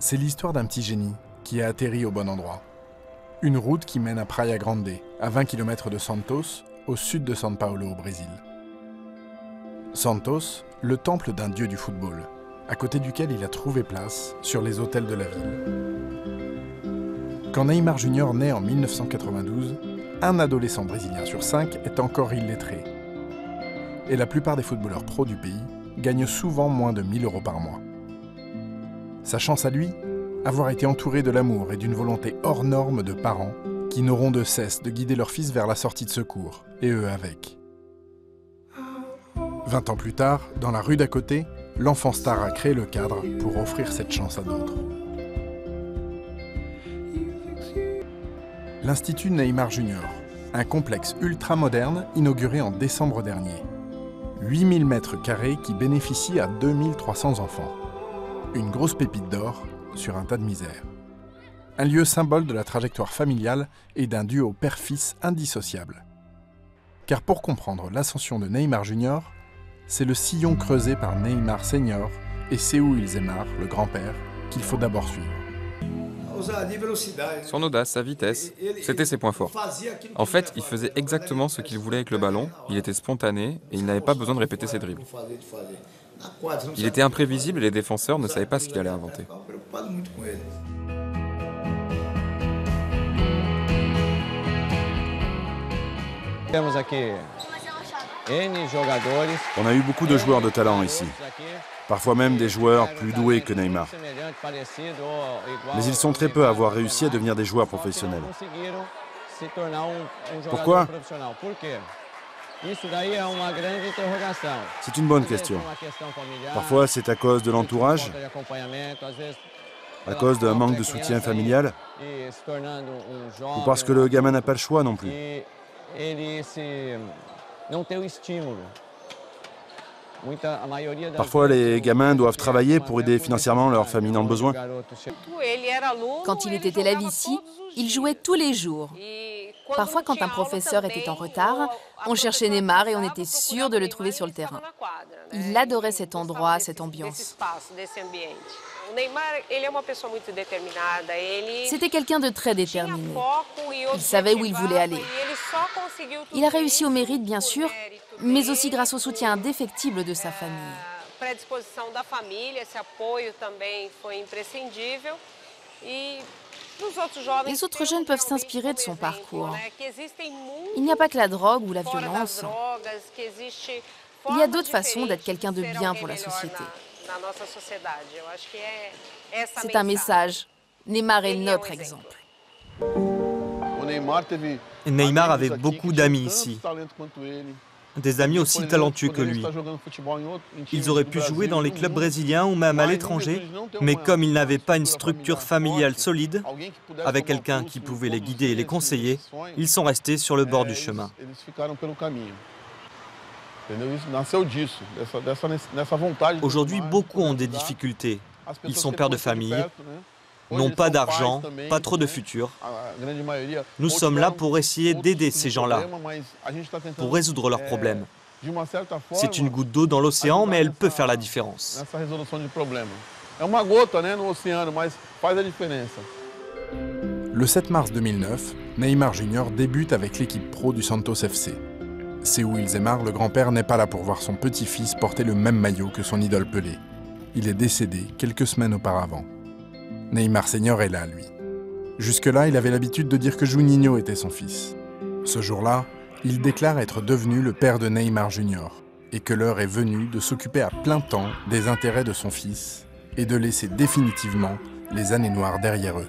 C'est l'histoire d'un petit génie qui a atterri au bon endroit. Une route qui mène à Praia Grande, à 20 km de Santos, au sud de São Paulo au Brésil. Santos, le temple d'un dieu du football, à côté duquel il a trouvé place sur les autels de la ville. Quand Neymar Jr. naît en 1992, un adolescent brésilien sur 5 est encore illettré. Et la plupart des footballeurs pros du pays gagnent souvent moins de 1 000 € par mois. Sa chance à lui, avoir été entouré de l'amour et d'une volonté hors norme de parents qui n'auront de cesse de guider leur fils vers la sortie de secours, et eux avec. 20 ans plus tard, dans la rue d'à côté, l'enfant star a créé le cadre pour offrir cette chance à d'autres. L'Institut Neymar Jr., un complexe ultra-moderne inauguré en décembre dernier. 8000 m² qui bénéficie à 2300 enfants. Une grosse pépite d'or sur un tas de misère. Un lieu symbole de la trajectoire familiale et d'un duo père-fils indissociable. Car pour comprendre l'ascension de Neymar Jr., c'est le sillon creusé par Neymar Senior et Seu Ilzenar, le grand-père, qu'il faut d'abord suivre. Son audace, sa vitesse, c'était ses points forts. En fait, il faisait exactement ce qu'il voulait avec le ballon, il était spontané et il n'avait pas besoin de répéter ses dribbles. Il était imprévisible et les défenseurs ne savaient pas ce qu'il allait inventer. On a eu beaucoup de joueurs de talent ici. Parfois même des joueurs plus doués que Neymar. Mais ils sont très peu à avoir réussi à devenir des joueurs professionnels. Pourquoi ? C'est une bonne question. Parfois c'est à cause de l'entourage, à cause d'un manque de soutien familial, ou parce que le gamin n'a pas le choix non plus. Parfois, les gamins doivent travailler pour aider financièrement leur famille dans le besoin. Quand il était élève ici, il jouait tous les jours. Parfois, quand un professeur était en retard, on cherchait Neymar et on était sûr de le trouver sur le terrain. Il adorait cet endroit, cette ambiance. C'était quelqu'un de très déterminé. Il savait où il voulait aller. Il a réussi au mérite, bien sûr, mais aussi grâce au soutien indéfectible de sa famille. Les autres jeunes peuvent s'inspirer de son parcours. Il n'y a pas que la drogue ou la violence. Il y a d'autres façons d'être quelqu'un de bien pour la société. C'est un message. Neymar est notre exemple. Neymar avait beaucoup d'amis ici. Des amis aussi talentueux que lui. Ils auraient pu jouer dans les clubs brésiliens ou même à l'étranger, mais comme ils n'avaient pas une structure familiale solide, avec quelqu'un qui pouvait les guider et les conseiller, ils sont restés sur le bord du chemin. Aujourd'hui, beaucoup ont des difficultés. Ils sont pères de famille, n'ont pas d'argent, pas trop de futur. Nous sommes là pour essayer d'aider ces gens-là, pour résoudre leurs problèmes. C'est une goutte d'eau dans l'océan, mais elle peut faire la différence. Le 7 mars 2009, Neymar Jr. débute avec l'équipe pro du Santos FC. Seu Ilzenar, le grand-père, n'est pas là pour voir son petit-fils porter le même maillot que son idole Pelé. Il est décédé quelques semaines auparavant. Neymar Senior est là, lui. Jusque-là, il avait l'habitude de dire que Juninho était son fils. Ce jour-là, il déclare être devenu le père de Neymar Jr. et que l'heure est venue de s'occuper à plein temps des intérêts de son fils et de laisser définitivement les années noires derrière eux.